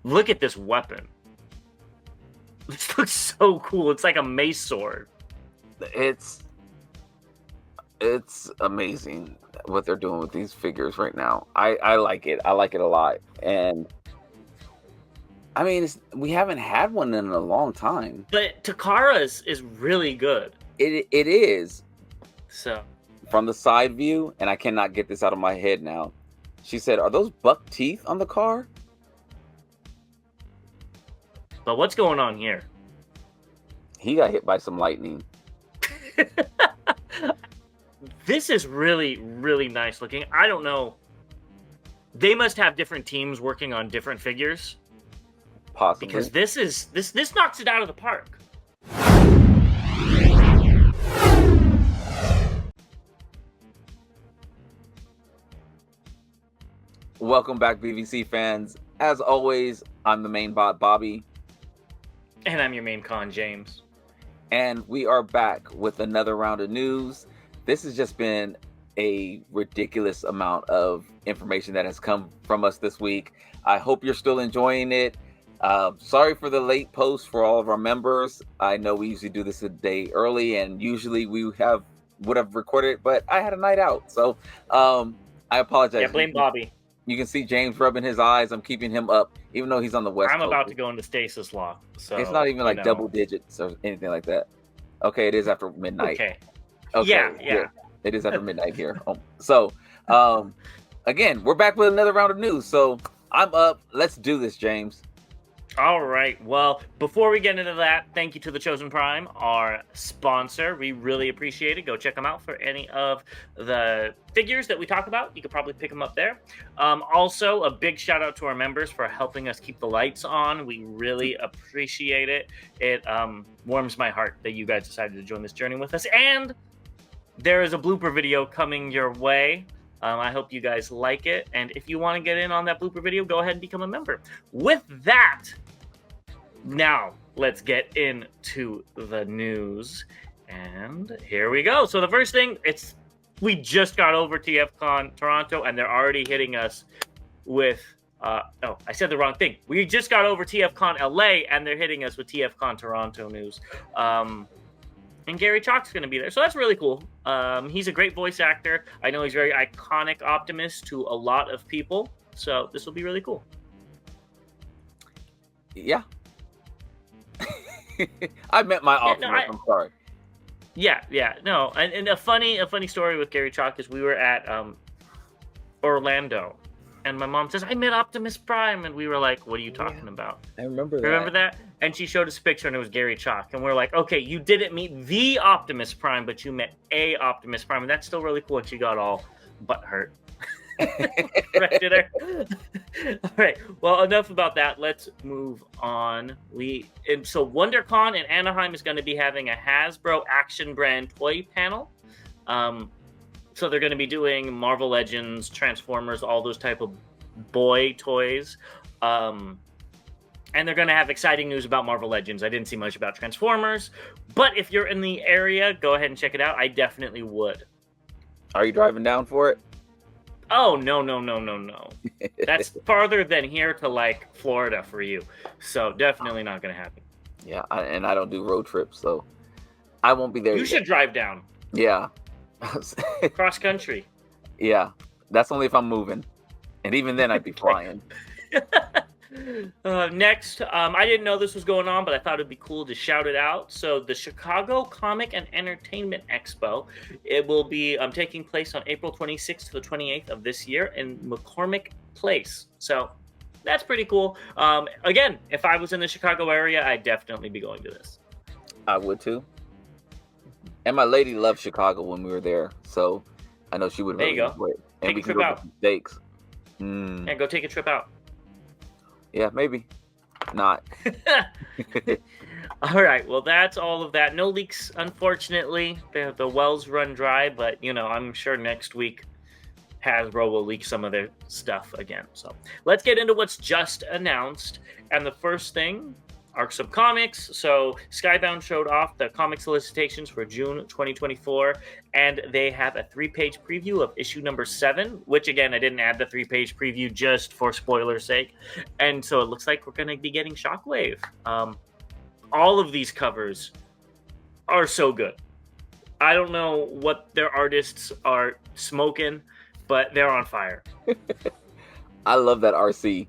Look at this weapon. This looks so cool. It's like a mace sword. It's amazing what they're doing with these figures right now. I like it. I like it a lot. And I mean, we haven't had one in a long time. But Takara's is really good. It is. So from the side view, and I cannot get this out of my head now. She said, "Are those buck teeth on the car?" But what's going on here? He got hit by some lightning. This is really, really nice looking. I don't know. They must have different teams working on different figures. Possibly. Because this knocks it out of the park. Welcome back, BVC fans. As always, I'm the main bot, Bobby. And I'm your main con, James. And we are back with another round of news. This has just been a ridiculous amount of information that has come from us this week. I hope you're still enjoying it. Sorry for the late post for all of our members. I know we usually do this a day early, and usually we would have recorded, but I had a night out. So I apologize. Yeah, blame Bobby. You can see James rubbing his eyes. I'm keeping him up, even though he's on the West Coast. I'm about to go into stasis lock. So it's not even like double digits or anything like that. Okay, it is after midnight. Okay. Yeah. It is after midnight here. So, again, we're back with another round of news. So I'm up. Let's do this, James. All right. Well, before we get into that, thank you to the Chosen Prime, our sponsor. We really appreciate it. Go check them out for any of the figures that we talk about. You could probably pick them up there. Also, a big shout out to our members for helping us keep the lights on. We really appreciate it. It warms my heart that you guys decided to join this journey with us. And there is a blooper video coming your way. I hope you guys like it. And if you want to get in on that blooper video, go ahead and become a member. With that, now let's get into the news. And here we go. So the first thing, we just got over TFCon Toronto, and they're already hitting us with... I said the wrong thing. We just got over TFCon LA, and they're hitting us with TFCon Toronto news. And Gary Chalk's going to be there. So that's really cool. He's a great voice actor. I know he's very iconic Optimus to a lot of people. So this will be really cool. Yeah. I met my Optimus. I'm sorry. Yeah. No, and a funny story with Gary Chalk is we were at Orlando. And my mom says, I met Optimus Prime. And we were like, what are you talking about? I remember that. Remember that? And she showed us a picture, and it was Gary Chalk. And we're like, okay, you didn't meet the Optimus Prime, but you met a Optimus Prime. And that's still really cool. And she got all butthurt. Corrected her. All right. Well, enough about that. Let's move on. So WonderCon in Anaheim is going to be having a Hasbro Action Brand toy panel. So they're going to be doing Marvel Legends, Transformers, all those type of boy toys. And they're going to have exciting news about Marvel Legends. I didn't see much about Transformers. But if you're in the area, go ahead and check it out. I definitely would. Are you driving down for it? Oh, no. That's farther than here to, like, Florida for you. So definitely not going to happen. Yeah, and I don't do road trips, so I won't be there. You should drive down. Yeah. Cross country. Yeah, that's only if I'm moving, and even then I'd be flying. Next, I didn't know this was going on, but I thought it'd be cool to shout it out. So the Chicago Comic and Entertainment Expo, it will be taking place on April 26th to the 28th of this year in McCormick Place. So that's pretty cool. Again, if I was in the Chicago area, I'd definitely be going to this. I would too. And my lady loved Chicago when we were there, so I know she would really enjoy it. And take we a trip go out. Steaks. Yeah, go take a trip out. Yeah, maybe. Not. All right. Well, that's all of that. No leaks, unfortunately. The wells run dry, but I'm sure next week Hasbro will leak some of their stuff again. So let's get into what's just announced. And the first thing arcs of comics. So Skybound showed off the comic solicitations for June 2024, and they have a 3-page preview of issue number 7, which again, I didn't add the 3-page preview just for spoiler's sake. And so it looks like we're going to be getting Shockwave. All of these covers are so good. I don't know what their artists are smoking, but they're on fire. I love that RC.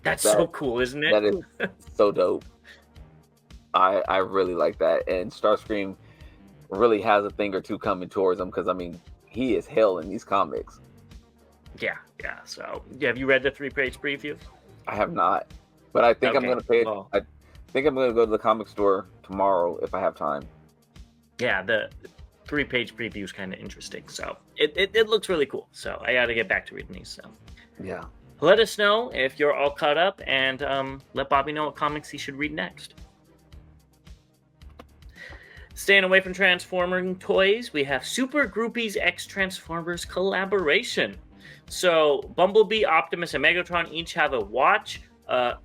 That's so cool, isn't it? That is so dope. I really like that. And Starscream really has a thing or two coming towards him, because I mean, he is hell in these comics. Yeah. So, have you read the 3-page preview? I have not, but I think I'm going to pay it. Well, I think I'm going to go to the comic store tomorrow if I have time. Yeah, the 3-page preview is kind of interesting. So it looks really cool. So I got to get back to reading these. So yeah, let us know if you're all caught up, and let Bobby know what comics he should read next. Staying away from Transforming toys, we have Super Groupies X Transformers collaboration. So Bumblebee, Optimus, and Megatron each have a watch, a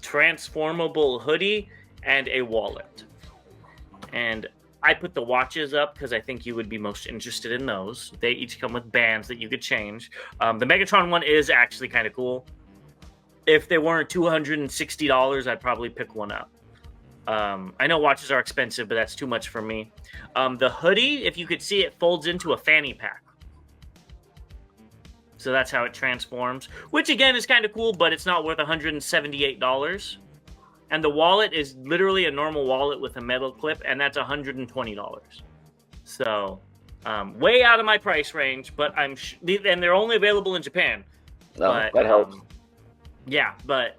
transformable hoodie, and a wallet. And I put the watches up because I think you would be most interested in those. They each come with bands that you could change. The Megatron one is actually kind of cool. If they weren't $260, I'd probably pick one up. I know watches are expensive, but that's too much for me. The hoodie, if you could see, it folds into a fanny pack. So that's how it transforms, which again is kind of cool, but it's not worth $178. And the wallet is literally a normal wallet with a metal clip, and that's $120. So, way out of my price range, but and they're only available in Japan. No, but, that helps. Yeah, but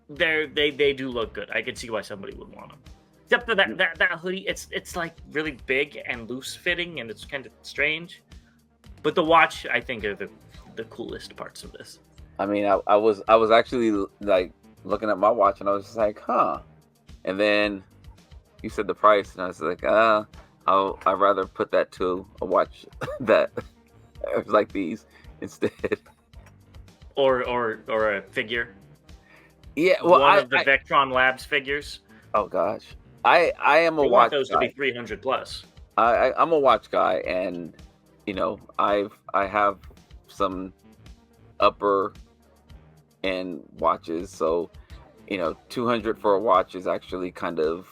they do look good. I could see why somebody would want them. Except for that hoodie, it's like really big and loose fitting, and it's kind of strange. But the watch, I think, are the coolest parts of this. I mean, I was actually like looking at my watch, and I was just like, huh. And then you said the price, and I was like, I'd rather put that to a watch that like these instead. Or a figure. Yeah, well, one of the Vectron Labs figures. Oh gosh, I am a watch. Want those guy. to be 300 plus. I'm a watch guy, and you know, I have some upper end watches, so you know, 200 for a watch is actually kind of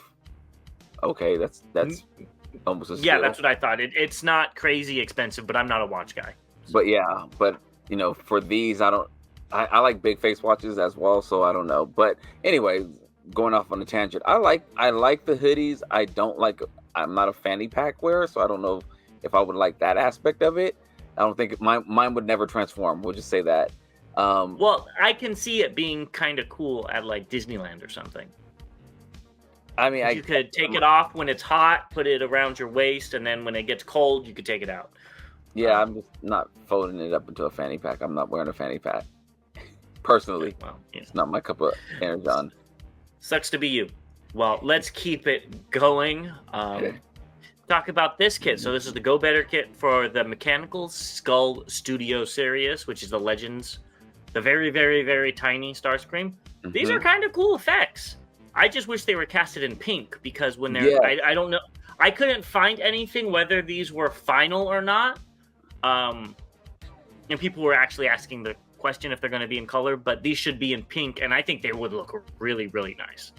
okay. That's almost a steal. Yeah, that's what I thought. It's not crazy expensive, but I'm not a watch guy. But yeah, but you know, for these, I like big face watches as well, so I don't know. But anyway, going off on a tangent, I like the hoodies. I'm not a fanny pack wearer, so I don't know if I would like that aspect of it. I don't think mine would never transform. We'll just say that. Well, I can see it being kind of cool at like Disneyland or something. I mean, you could take it off when it's hot, put it around your waist, and then when it gets cold, you could take it out. Yeah, I'm just not folding it up into a fanny pack. I'm not wearing a fanny pack. Personally, well, yeah. It's not my cup of energon. Sucks to be you. Well, let's keep it going. Talk about this kit. So this is the Go Better kit for the Mechanical Skull Studio Series, which is the Legends, the very, very, very tiny Starscream. Mm-hmm. These are kind of cool effects. I just wish they were casted in pink, because when they're, I don't know, I couldn't find anything whether these were final or not. And people were actually asking the question if they're going to be in color, but these should be in pink, and I think they would look really, really nice.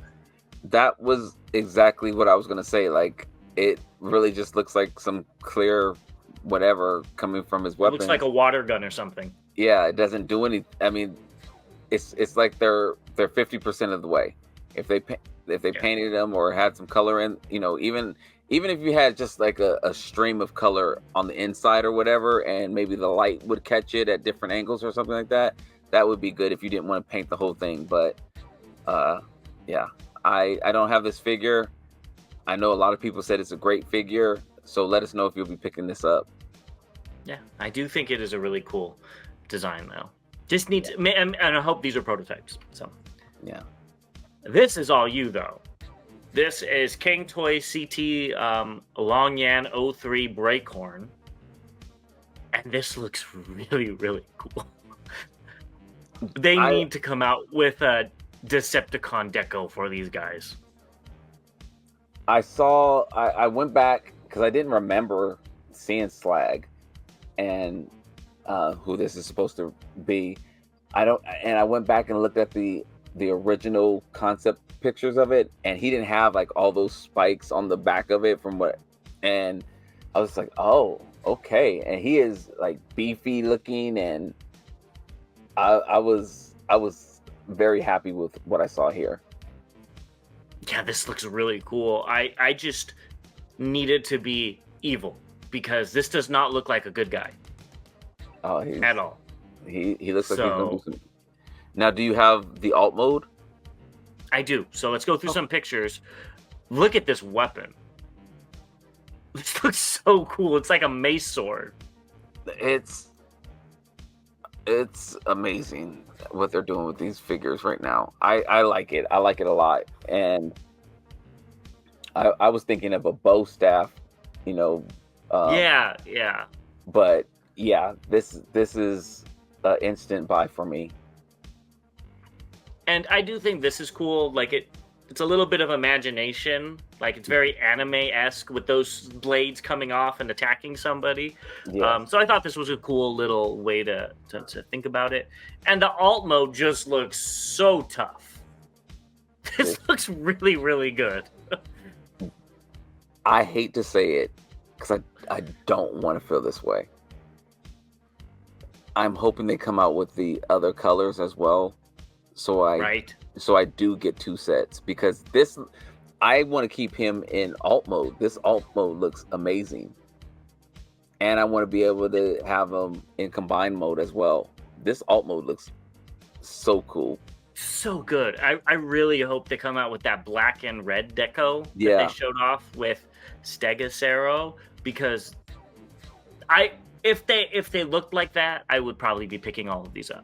That was exactly what I was going to say. Like, it really just looks like some clear whatever coming from his weapon. It looks like a water gun or something. Yeah, it doesn't do any. I mean, it's like they're 50% of the way. If they painted them or had some color in, you know, even if you had just like a stream of color on the inside or whatever, and maybe the light would catch it at different angles or something like that, that would be good if you didn't want to paint the whole thing. But yeah, I don't have this figure. I know a lot of people said it's a great figure, so let us know if you'll be picking this up. Yeah, I do think it is a really cool design, though. Just needs, and I hope these are prototypes. So yeah, this is all you though. This is King Toy CT Longyan 03 Breakhorn, and this looks really, really cool. They need to come out with a Decepticon deco for these guys. I went back because I didn't remember seeing Slag and who this is supposed to be. I went back and looked at the original concept pictures of it, and he didn't have like all those spikes on the back of it and I was like, oh, okay. And he is like beefy looking, and I was very happy with what I saw here. Yeah, this looks really cool. I just need it to be evil, because this does not look like a good guy at all. He looks like he's gonna do some. Now, do you have the alt mode? I do. So let's go through some pictures. Look at this weapon. This looks so cool. It's like a mace sword. It's amazing what they're doing with these figures right now. I like it. I like it a lot. And I was thinking of a bow staff, you know. Yeah. But yeah, this is an instant buy for me. And I do think this is cool. Like it's a little bit of imagination. Like it's very anime-esque with those blades coming off and attacking somebody. Yeah. So I thought this was a cool little way to think about it. And the alt mode just looks so tough. This looks really, really good. I hate to say it because I don't want to feel this way. I'm hoping they come out with the other colors as well. So I do get 2 sets, because I want to keep him in alt mode. This alt mode looks amazing. And I want to be able to have him in combined mode as well. This alt mode looks so cool. So good. I really hope they come out with that black and red deco that they showed off with Stegacero, because if they looked like that, I would probably be picking all of these up.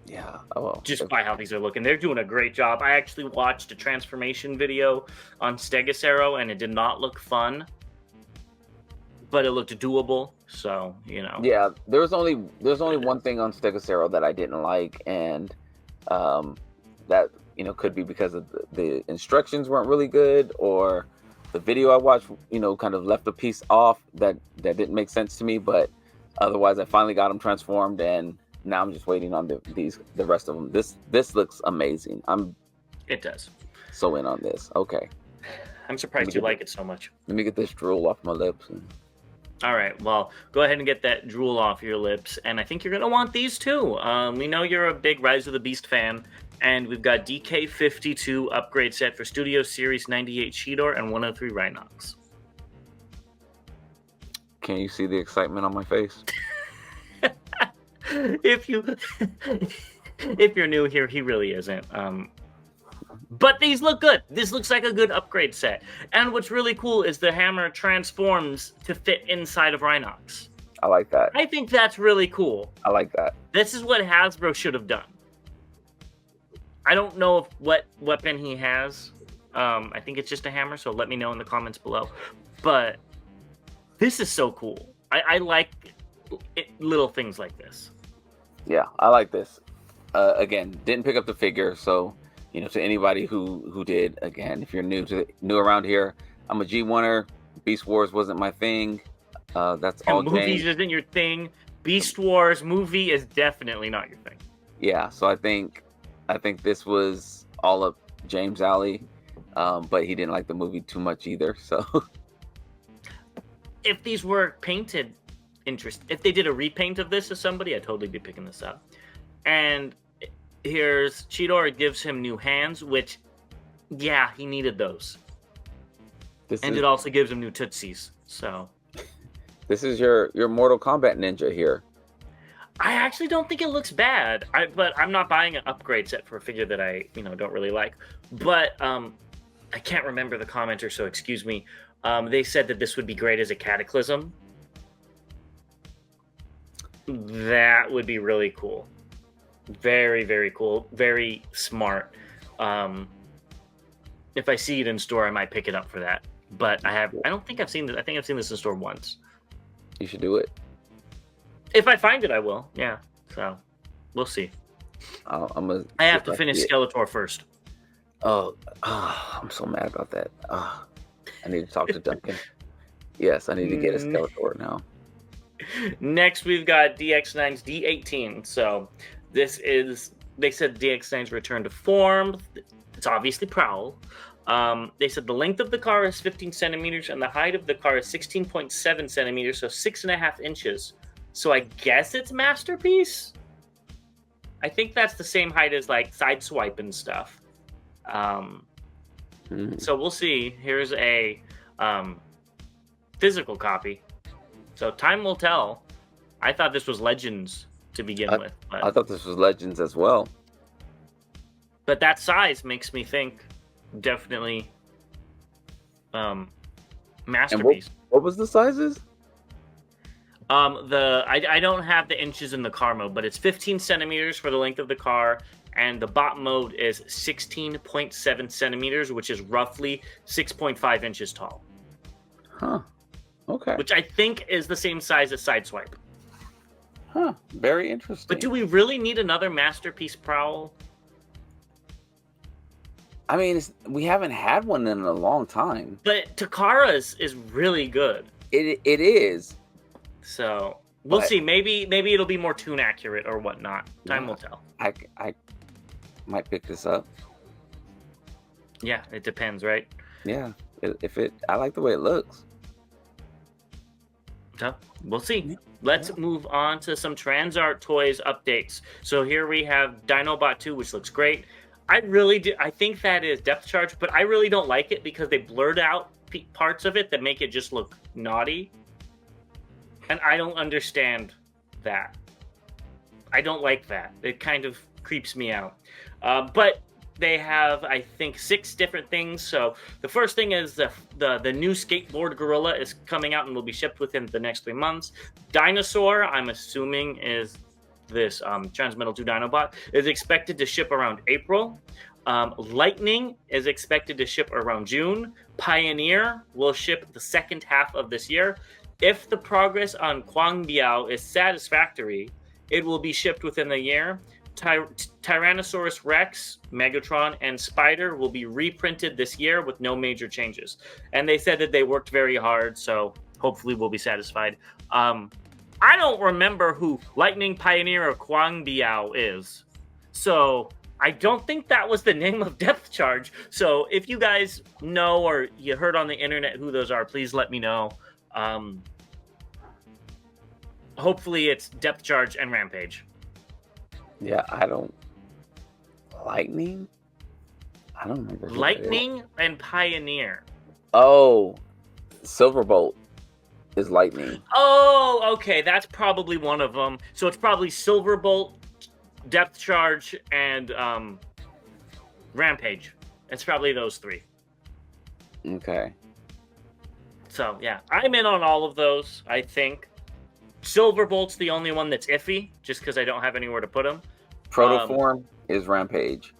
Yeah. Just by how these are looking. They're doing a great job. I actually watched a transformation video on Stegacero, and it did not look fun, but it looked doable. So, you know. Yeah, there's only one thing on Stegacero that I didn't like, and that, you know, could be because of the instructions weren't really good, or the video I watched, you know, kind of left a piece off that didn't make sense to me. But otherwise, I finally got them transformed, and now I'm just waiting on the rest of them. This looks amazing. It does. So in on this. Okay. I'm surprised you like it so much. Let me get this drool off my lips. All right. Well, go ahead and get that drool off your lips, and I think you're gonna want these too. We know you're a big Rise of the Beast fan, and we've got DK52 upgrade set for Studio Series 98 Cheetor and 103 Rhinox. Can you see the excitement on my face? If you're new here, he really isn't. But these look good. This looks like a good upgrade set. And what's really cool is the hammer transforms to fit inside of Rhinox. I like that. I think that's really cool. I like that. This is what Hasbro should have done. I don't know what weapon he has. I think it's just a hammer, so let me know in the comments below. But this is so cool. I like little things like this. Yeah, I like this. Again, didn't pick up the figure, so you know, to anybody who did, again, if you're new around here, I'm a G1er. Beast Wars wasn't my thing. That's all. Movies isn't your thing. Beast Wars movie is definitely not your thing. Yeah, so I think this was all up James' alley, but he didn't like the movie too much either. So, if these were painted, if they did a repaint of this to somebody, I'd totally be picking this up. And here's Cheetor. It gives him new hands, which, yeah, he needed those. It also gives him new tootsies. So, this is your Mortal Kombat ninja here. I actually don't think it looks bad. But I'm not buying an upgrade set for a figure that I don't really like. But I can't remember the commenter, so excuse me. They said that this would be great as a Cataclysm. That would be really cool. Very, very cool. Very smart. If I see it in store, I might pick it up for that. But I don't think I've seen this. I think I've seen this in store once. You should do it. If I find it, I will. Yeah. So we'll see. I have to finish Skeletor first. Oh, I'm so mad about that. I need to talk to Duncan. Yes, I need to get a Mm, Skeletor now. Next, we've got DX9's D18. So this is, they said DX9's return to form. It's obviously Prowl. They said the length of the car is 15 centimeters and the height of the car is 16.7 centimeters, so 6.5 inches. So I guess it's Masterpiece. I think that's the same height as like Sideswipe and stuff. So we'll see. Here's a physical copy. So time will tell. I thought this was Legends to begin with. I thought this was Legends as well. But that size makes me think definitely Masterpiece. And what was the sizes? I don't have the inches in the car mode, but it's 15 centimeters for the length of the car, and the bot mode is 16.7 centimeters, which is roughly 6.5 inches tall. Huh. Okay. Which I think is the same size as Sideswipe. Huh. Very interesting. But do we really need another Masterpiece Prowl? I mean, we haven't had one in a long time. But Takara's is really good. It is. So we'll see. Maybe it'll be more tune accurate or whatnot. Time will tell. I might pick this up. Yeah, it depends, right? Yeah. I like the way it looks. So we'll see. Let's move on to some Transart Toys updates. So here we have Dinobot 2, which looks great. I think that is depth charge, but I really don't like it because they blurred out parts of it that make it just look naughty. And I don't understand that. I don't like that. It kind of creeps me out. But they have, I think, 6 different things. So the first thing is the new skateboard gorilla is coming out and will be shipped within the next 3 months. Dinosaur, I'm assuming, is this Transmetal 2 Dinobot, is expected to ship around April. Lightning is expected to ship around June. Pioneer will ship the second half of this year. If the progress on Kwang Biao is satisfactory, it will be shipped within the year. Tyrannosaurus Rex, Megatron, and Spider will be reprinted this year with no major changes. And they said that they worked very hard, so hopefully we'll be satisfied. I don't remember who Lightning, Pioneer, or Kwang Biao is. So I don't think that was the name of Depth Charge. So if you guys know or you heard on the internet who those are, please let me know. Hopefully it's Depth Charge and Rampage. Yeah, I don't... Lightning? I don't remember. Lightning and Pioneer. Oh, Silverbolt is Lightning. Oh, okay. That's probably one of them. So it's probably Silverbolt, Depth Charge, and Rampage. It's probably those 3. Okay. So, yeah. I'm in on all of those, I think. Silverbolt's the only one that's iffy, just because I don't have anywhere to put him. Protoform is Rampage.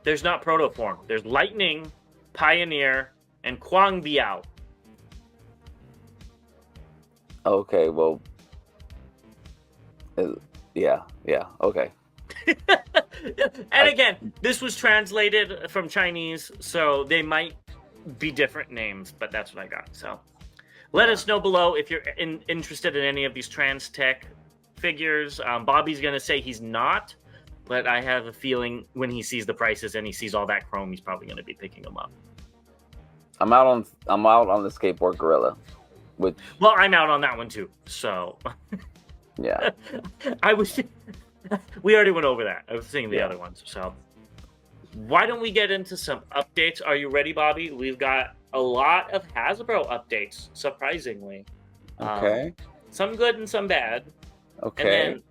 There's not Protoform. There's Lightning, Pioneer, and Kwang Biao. Okay, well... yeah, okay. And again, this was translated from Chinese, so they might be different names, but that's what I got. So let us know below if you're interested in any of these trans tech figures. Bobby's going to say he's not, but I have a feeling when he sees the prices and he sees all that chrome, he's probably going to be picking them up. I'm out on the skateboard gorilla. Well, I'm out on that one too. So yeah. We already went over that. I was seeing the other ones. So why don't we get into some updates? Are you ready, Bobby? We've got a lot of Hasbro updates, surprisingly. Okay. Some good and some bad. Okay. And then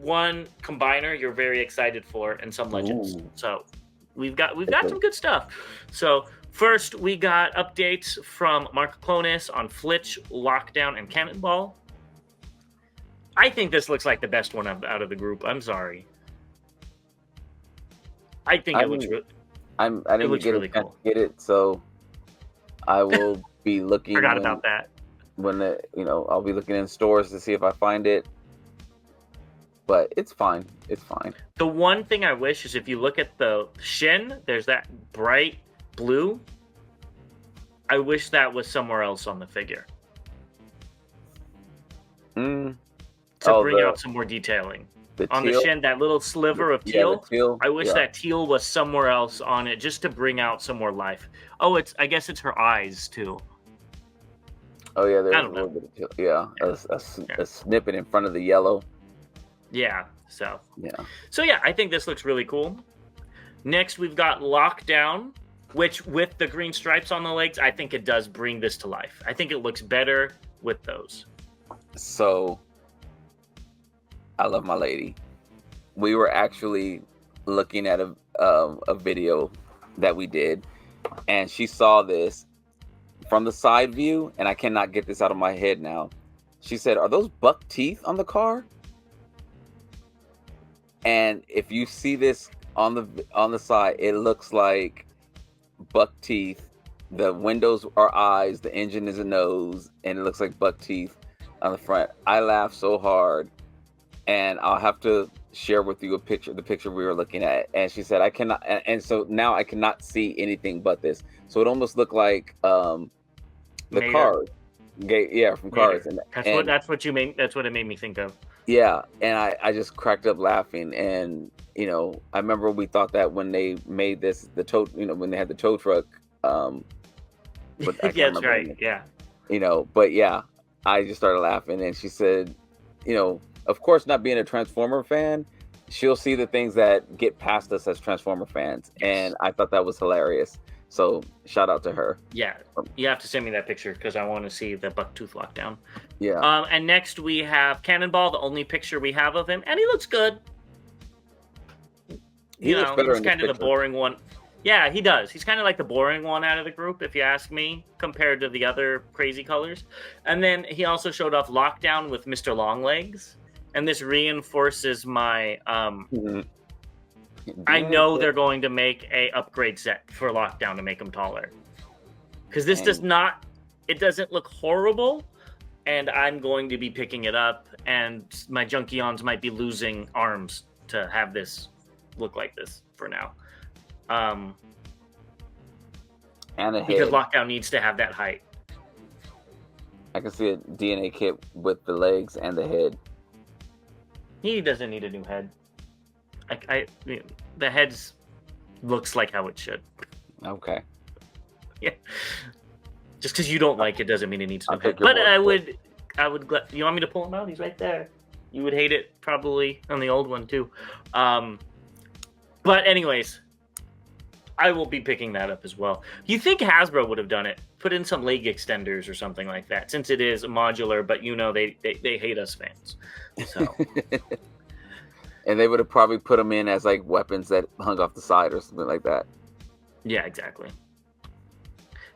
one combiner you're very excited for, and some legends. Ooh. So we've got some good stuff. So first, we got updates from Mark Clonis on Flitch, Lockdown, and Cannonball. I think this looks like the best one out of the group. I'm sorry. I think it looks really. I didn't get it, so I will be looking. Forgot about that. When I'll be looking in stores to see if I find it. but it's fine. It's fine. The one thing I wish is if you look at the shin, there's that bright blue. I wish that was somewhere else on the figure. To bring out some more detailing. On the shin, that little sliver of teal. Teal. I wish that teal was somewhere else on it just to bring out some more life. Oh, I guess it's her eyes too. Oh yeah, there's a little bit of teal. Yeah, a snippet in front of the yellow. Yeah. So yeah, I think this looks really cool. Next, we've got Lockdown, which with the green stripes on the legs, I think it does bring this to life. I think it looks better with those. So, I love my lady. We were actually looking at a video that we did, and she saw this from the side view, and I cannot get this out of my head now. She said, "Are those buck teeth on the car?" And if you see this on the side, it looks like buck teeth. The windows are eyes, the engine is a nose, and it looks like buck teeth on the front. I laughed so hard, and I'll have to share with you the picture we were looking at. And she said, "I cannot," and so now I cannot see anything but this. So it almost looked like the Cars, from Cars. And that's what you made. That's what it made me think of. Yeah, and I just cracked up laughing. And I remember we thought that when they made this, when they had the tow truck. But yeah, that's right. Yeah. But yeah, I just started laughing, and she said, of course, not being a Transformer fan, she'll see the things that get past us as Transformer fans, and I thought that was hilarious. So shout out to her. Yeah, you have to send me that picture because I want to see the Bucktooth Lockdown. Yeah. And next we have Cannonball, the only picture we have of him, and he looks good. He looks better. He's kind of the boring one. Yeah, he does. He's kind of like the boring one out of the group, if you ask me, compared to the other crazy colors. And then he also showed off Lockdown with Mr. Longlegs, and this reinforces my. I know they're going to make a upgrade set for Lockdown to make him taller, because this it doesn't look horrible, and I'm going to be picking it up, and my Junkions might be losing arms to have this look like this for now. And a head. Because Lockdown needs to have that height. I can see a DNA kit with the legs and the head. He doesn't need a new head. The head looks like how it should. Okay. Yeah. Just because you don't like it doesn't mean it needs a new head. But I would. You want me to pull him out? He's right there. You would hate it probably on the old one too. But anyways, I will be picking that up as well. You think Hasbro would have done it? Put in some leg extenders or something like that, since it is modular. But they hate us fans. So. And they would have probably put them in as like weapons that hung off the side or something like that. Yeah, exactly.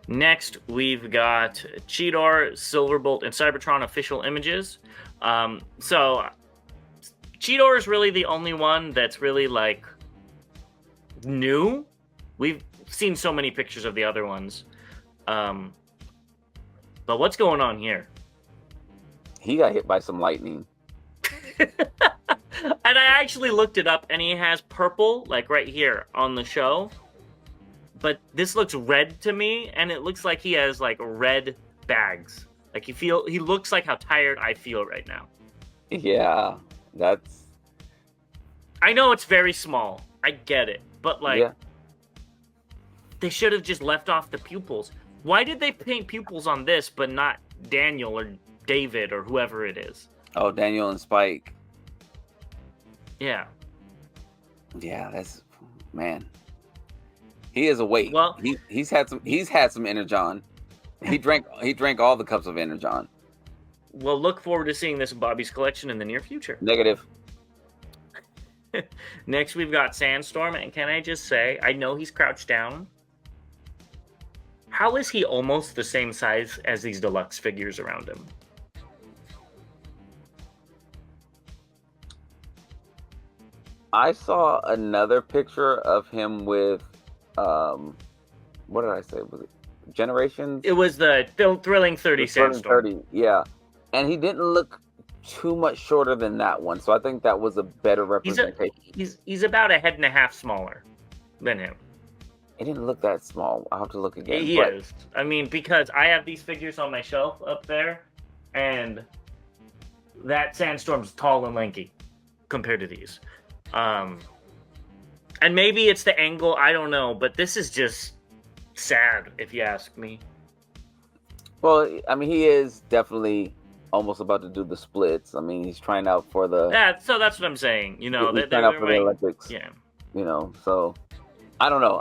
Next, we've got Cheetor, Silverbolt, and Cybertron official images. So Cheetor is really the only one that's really like new. We've seen so many pictures of the other ones. But what's going on here? He got hit by some lightning. And I actually looked it up, and he has purple, like right here on the show. But this looks red to me, and it looks like he has like red bags. Like he looks like how tired I feel right now. Yeah, that's. I know it's very small. I get it, but like, they should have just left off the pupils. Why did they paint pupils on this, but not Daniel or David or whoever it is? Oh, Daniel and Spike. Yeah. Yeah, that's man. He is a weight. Well, he's had some Energon. He drank all the cups of Energon. We'll look forward to seeing this in Bobby's collection in the near future. Negative. Next, we've got Sandstorm, and can I just say, I know he's crouched down. How is he almost the same size as these deluxe figures around him? I saw another picture of him with, what did I say? Was it Generations? It was the Thrilling 30 Sandstorm. 30, yeah. And he didn't look too much shorter than that one, so I think that was a better representation. He's about a head and a half smaller than him. It didn't look that small. I'll have to look again. He is. I mean, because I have these figures on my shelf up there, and that Sandstorm's tall and lanky compared to these. And maybe it's the angle, I don't know, but this is just sad, if you ask me. Well, I mean, he is definitely almost about to do the splits. I mean, he's trying out for the... Yeah, so that's what I'm saying. You know, he's trying out for the Olympics. Yeah. You know, so... I don't know.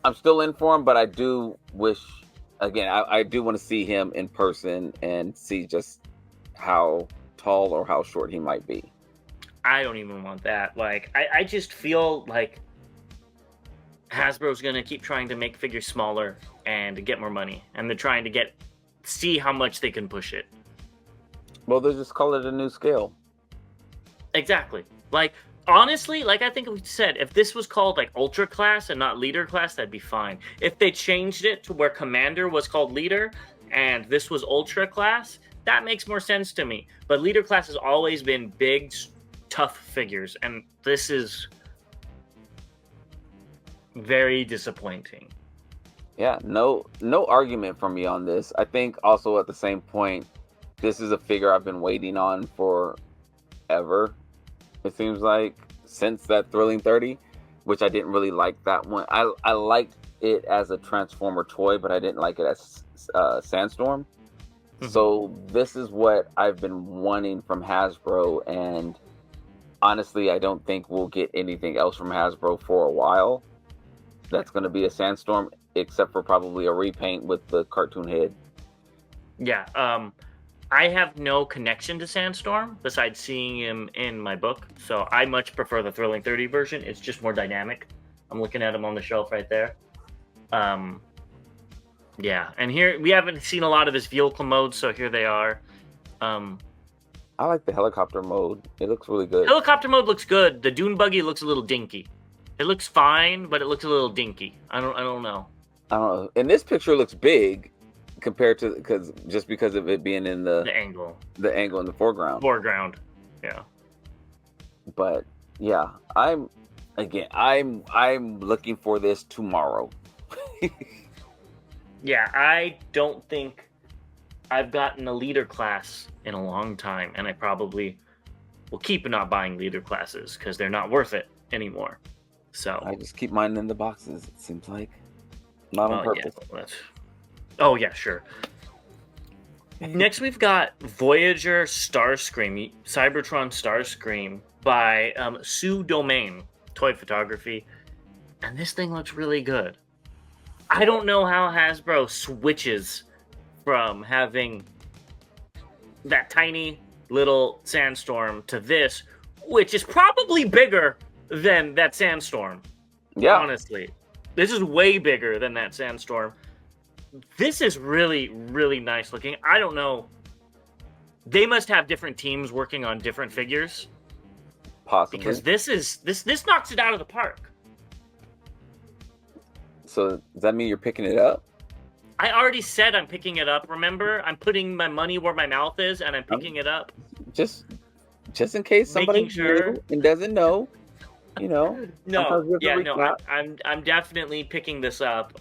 I'm still in for him, but I do wish, again, I do want to see him in person and see just how tall or how short he might be. I don't even want that. Like, I just feel like Hasbro's gonna keep trying to make figures smaller and get more money, and they're trying to see how much they can push it. Well, they just call it a new scale. Exactly. Like, honestly, like I think we said, if this was called like Ultra Class and not Leader Class, that'd be fine. If they changed it to where Commander was called Leader and this was Ultra Class, that makes more sense to me. But Leader Class has always been big, tough figures, and this is very disappointing. Yeah, no argument from me on this. I think also at the same point, this is a figure I've been waiting on forever. It seems like since that Thrilling 30, which I didn't really like that one. I liked it as a Transformer toy, but I didn't like it as Sandstorm. Mm-hmm. So this is what I've been wanting from Hasbro, and honestly, I don't think we'll get anything else from Hasbro for a while. That's going to be a Sandstorm, except for probably a repaint with the cartoon head. Yeah, I have no connection to Sandstorm besides seeing him in my book, so I much prefer the Thrilling 30 version. It's just more dynamic. I'm looking at him on the shelf right there. Yeah, and here we haven't seen a lot of his vehicle modes, so here they are. I like the helicopter mode. It looks really good. Helicopter mode looks good. The Dune Buggy looks a little dinky. It looks fine, but it looks a little dinky. I don't know. I don't know. And this picture looks big compared to because of it being in the angle in the foreground. Yeah. But yeah, I'm looking for this tomorrow. Yeah, I don't think I've gotten a leader class in a long time, and I probably will keep not buying leader classes because they're not worth it anymore. So I just keep mine in the boxes, it seems like. Not on purpose. Yeah, oh, yeah, sure. Next, we've got Voyager Starscream, Cybertron Starscream by Sue Domain, Toy Photography. And this thing looks really good. I don't know how Hasbro switches from having that tiny little Sandstorm to this, which is probably bigger than that Sandstorm. Yeah. Honestly. This is way bigger than that Sandstorm. This is really, really nice looking. I don't know. They must have different teams working on different figures. Possibly. Because this knocks it out of the park. So does that mean you're picking it up? I already said I'm picking it up. Remember, I'm putting my money where my mouth is, and I'm picking it up. Just in case somebody new and doesn't know, you know. No, yeah, no. I'm definitely picking this up.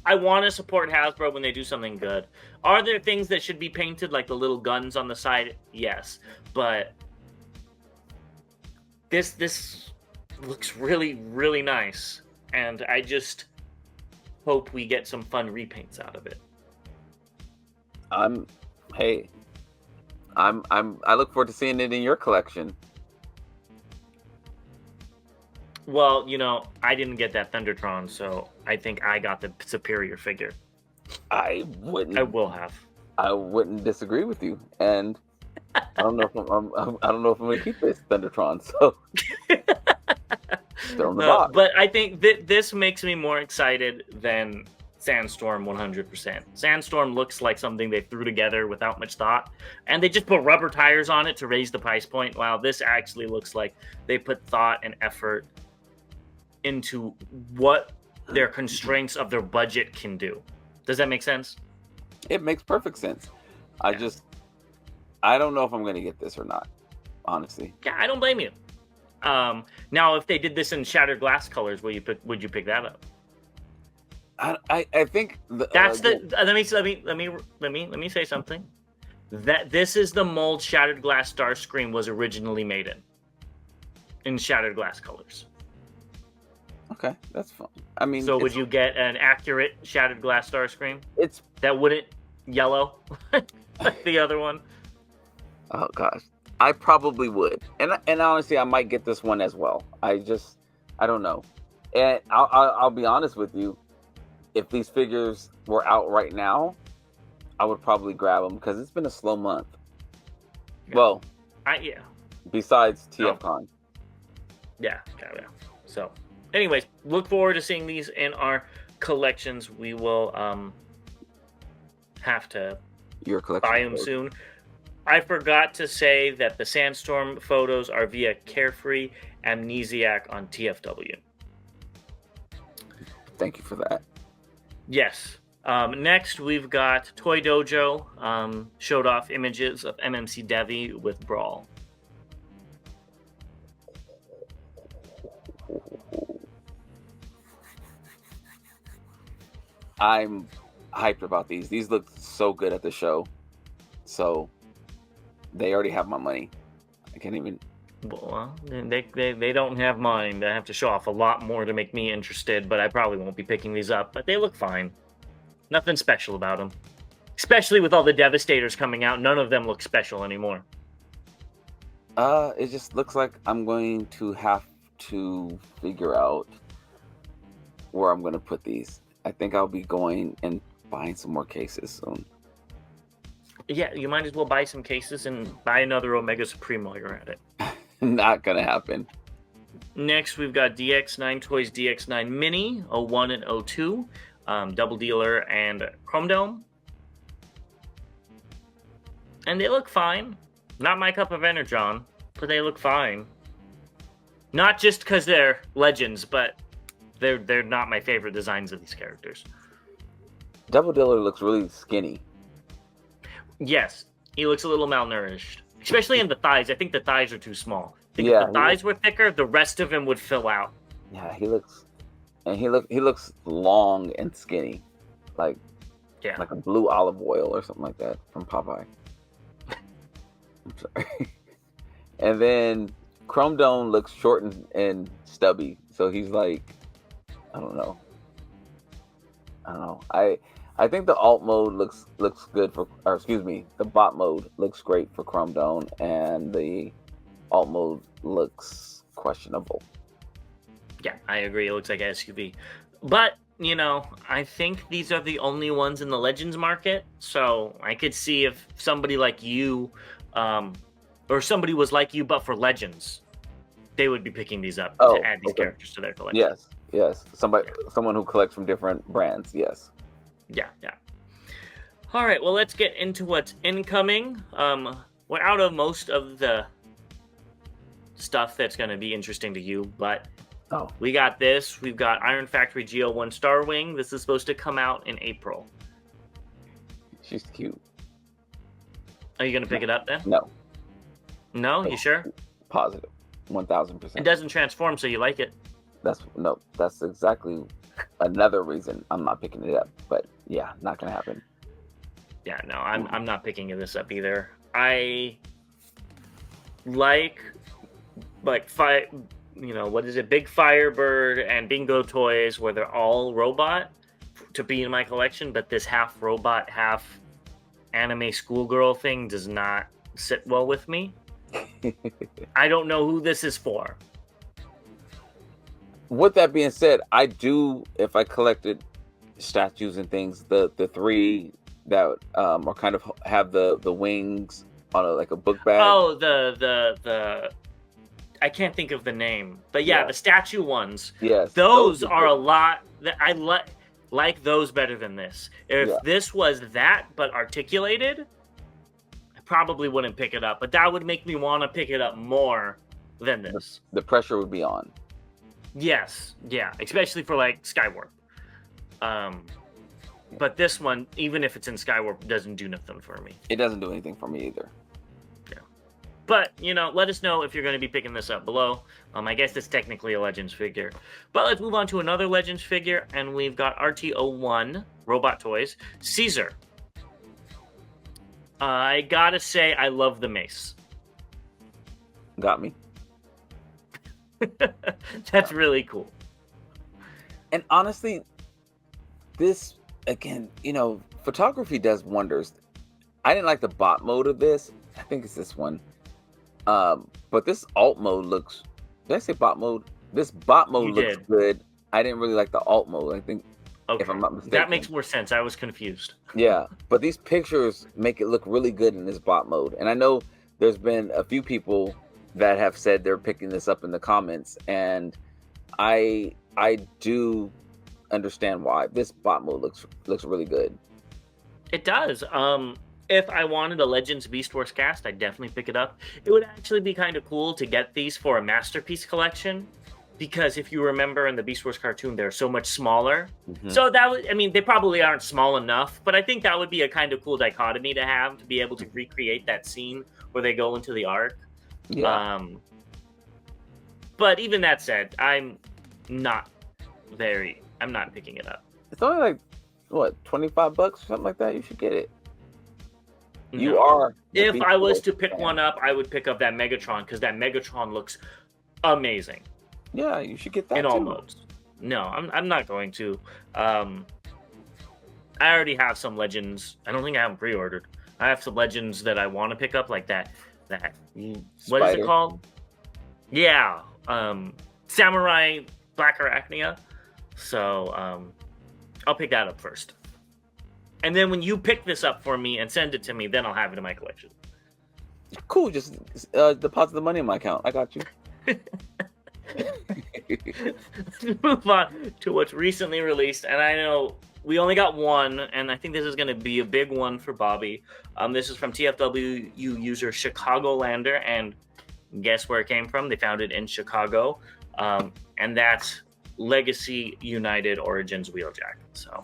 I want to support Hasbro when they do something good. Are there things that should be painted, like the little guns on the side? Yes, but this looks really, really nice, and I just hope we get some fun repaints out of it. I look forward to seeing it in your collection. Well, you know, I didn't get that Thundertron, so I think I got the superior figure. I will have. I wouldn't disagree with you, and I don't know if I don't know if I'm gonna keep this Thundertron. So, still in the box. But I think this makes me more excited than Sandstorm 100%. Sandstorm looks like something they threw together without much thought, and they just put rubber tires on it to raise the price point. Wow, this actually looks like they put thought and effort into what their constraints of their budget can do. Does that make sense? It makes perfect sense. I don't know if I'm going to get this or not, honestly. Yeah, I don't blame you. Now, if they did this in shattered glass colors, would you pick that up? I think That's let me say something. That this is the mold Shattered Glass Starscream was originally made in shattered glass colors. Okay, that's fine. I mean, so would you get an accurate Shattered Glass Starscream? It's that wouldn't yellow like the other one. Oh gosh, I probably would, and honestly, I might get this one as well. I don't know, and I'll be honest with you. If these figures were out right now, I would probably grab them because it's been a slow month. Yeah. Well, yeah. Besides TFCon. Yeah. So, anyways, look forward to seeing these in our collections. We will have to buy them soon. I forgot to say that the Sandstorm photos are via Carefree Amnesiac on TFW. Thank you for that. Yes. Next, we've got Toy Dojo showed off images of MMC Devi with Brawl. I'm hyped about these. These look so good at the show. So they already have my money. I can't even. Well, they don't have mine. They have to show off a lot more to make me interested, but I probably won't be picking these up. But they look fine. Nothing special about them. Especially with all the Devastators coming out, none of them look special anymore. It just looks like I'm going to have to figure out where I'm going to put these. I think I'll be going and buying some more cases soon. Yeah, you might as well buy some cases and buy another Omega Supreme while you're at it. Not gonna happen. Next, we've got DX9 Toys DX9 Mini, 01 and 02, Double Dealer and Chrome Dome. And they look fine. Not my cup of energon, but they look fine. Not just because they're legends, but they're not my favorite designs of these characters. Double Dealer looks really skinny. Yes, he looks a little malnourished. Especially in the thighs. I think the thighs are too small. I think if the thighs were thicker, the rest of him would fill out. Yeah, he looks long and skinny. Like a blue olive oil or something like that from Popeye. I'm sorry. And then Chrome Dome looks short and stubby. So he's like, I don't know. I think the alt mode looks good the bot mode looks great for Chrome Dome, and the alt mode looks questionable. Yeah, I agree. It looks like an SUV. But, I think these are the only ones in the Legends market, so I could see if somebody like you, or somebody was like you but for Legends, they would be picking these up to add these characters to their collection. Yes. Someone who collects from different brands, yes. Yeah. All right, well, let's get into what's incoming. We're out of most of the stuff that's going to be interesting to you, but we got this. We've got Iron Factory GL1 Starwing. This is supposed to come out in April. She's cute. Are you going to pick it up then? No. No? You sure? Positive. 1,000%. It doesn't transform, so you like it. That's exactly another reason I'm not picking it up. But yeah, not gonna happen. Yeah, no, I'm not picking this up either. I like Big Firebird and Bingo Toys where they're all robot to be in my collection, but this half robot, half anime schoolgirl thing does not sit well with me. I don't know who this is for. With that being said, I do, if I collected statues and things, the three that are kind of have the wings on a book bag. Oh, the I can't think of the name, but the statue ones. Yes, those are a lot. I like those better than this. If this was that but articulated, I probably wouldn't pick it up. But that would make me want to pick it up more than this. The pressure would be on. Yes, yeah, especially for Skywarp. But this one, even if it's in Skywarp, doesn't do nothing for me. It doesn't do anything for me either. But, let us know if you're going to be picking this up below. I guess it's technically a Legends figure. But let's move on to another Legends figure, and we've got RT01 Robot Toys Caesar. I gotta say, I love the mace. Got me. That's really cool. And honestly, this, again, photography does wonders. I didn't like the bot mode of this. I think it's this one. But this alt mode looks... Did I say bot mode? This bot mode looks good. I didn't really like the alt mode. I think, if I'm not mistaken. That makes more sense. I was confused. Yeah, but these pictures make it look really good in this bot mode. And I know there's been a few people that have said they're picking this up in the comments, and I do understand why. This bot mode looks really good. It does. If I wanted a Legends Beast Wars cast, I'd definitely pick it up. It would actually be kind of cool to get these for a Masterpiece collection, because if you remember in the Beast Wars cartoon, they're so much smaller. Mm-hmm. So that would, they probably aren't small enough, but I think that would be a kind of cool dichotomy to have, to be able to recreate that scene where they go into the Ark. Yeah. But even that said, I'm not picking it up. It's only like, what, $25 or something like that? You should get it. No. You are. If I was to pick one up, I would pick up that Megatron, because that Megatron looks amazing. Yeah, you should get that in all modes. No, I'm not going to. I already have some Legends. I don't think I have them pre-ordered. I have some Legends that I want to pick up, like that. What is it called? Yeah, Samurai Black Arachnia. So I'll pick that up first. And then when you pick this up for me and send it to me, then I'll have it in my collection. Cool. Just deposit the money in my account. I got you. Let's move on to what's recently released. And I know we only got one, and I think this is going to be a big one for Bobby. This is from TFW user Chicago-lander, and guess where it came from? They found it in Chicago. And that's Legacy United Origins Wheeljack. So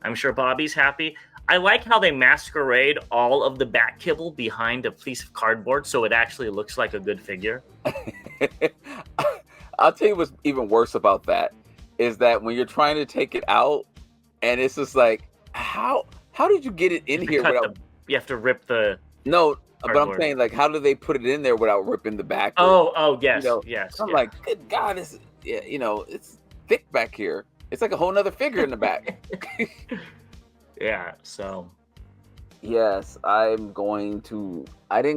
I'm sure Bobby's happy. I like how they masquerade all of the back kibble behind a piece of cardboard, so it actually looks like a good figure. I'll tell you what's even worse about that is that when you're trying to take it out, and it's just like, how did you get it in here without? You have to rip the. No, cardboard. But I'm saying, like, how do they put it in there without ripping the back? Yes, yes. I'm like, good God, it's thick back here. It's like a whole nother figure in the back. Yeah, so. Yes, I didn't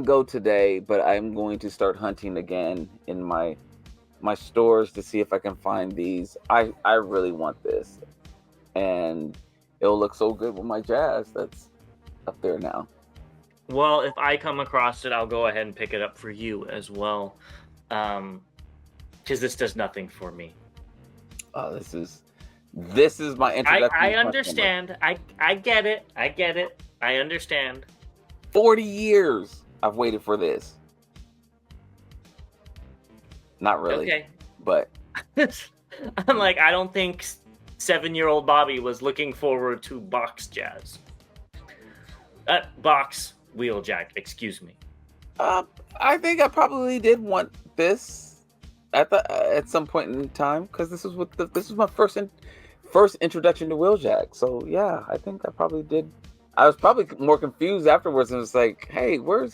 go today, but I'm going to start hunting again in my stores to see if I can find these. I really want this. And it'll look so good with my Jazz that's up there now. Well, if I come across it, I'll go ahead and pick it up for you as well. Because this does nothing for me. This is my introduction. I understand. I get it. I understand. 40 years I've waited for this. Not really. Okay. But I'm like, I don't think 7-year-old Bobby was looking forward to Box Jazz. Box Wheeljack, excuse me. I think I probably did want this at some point in time, because this was my first introduction to Wheeljack. So yeah, I think I probably did. I was probably more confused afterwards, and was like, hey, why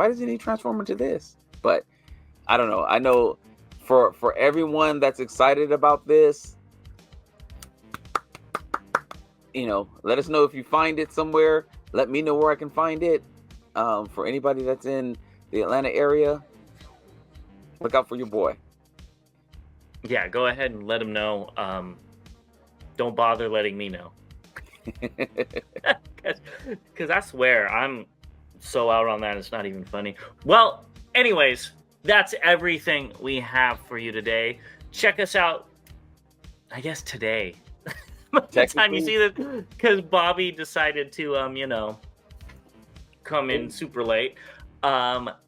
doesn't he transform into this? But I don't know. I know for everyone that's excited about this, let us know if you find it somewhere. Let me know where I can find it. For anybody that's in the Atlanta area, look out for your boy. Yeah, go ahead and let him know. Don't bother letting me know. Because I swear, I'm so out on that, it's not even funny. Well, anyways, that's everything we have for you today. Check us out, I guess, today. By the time you see this, because Bobby decided to, come in super late.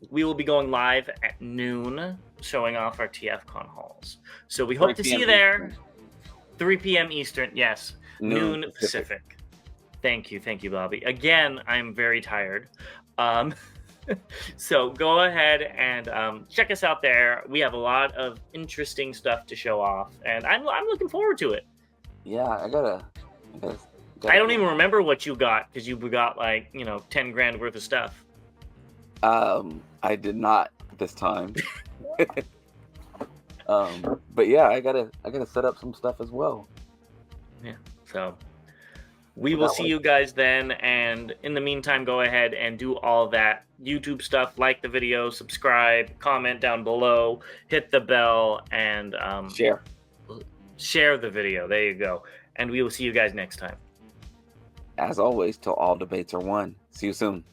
We will be going live at noon, showing off our TFCon hauls. So we hope to see you there. 3 p.m. Eastern, yes. Noon Pacific. Thank you, Bobby. Again, I'm very tired. So go ahead and check us out there. We have a lot of interesting stuff to show off, and I'm looking forward to it. Yeah, I gotta I don't even remember what you got because you got like 10 grand worth of stuff. I did not this time. But yeah, I gotta set up some stuff as well. Yeah. So we will see you guys then, and in the meantime, go ahead and do all that YouTube stuff. Like the video, subscribe, comment down below, hit the bell, and share the video. There you go. And we will see you guys next time. As always, till all debates are won. See you soon.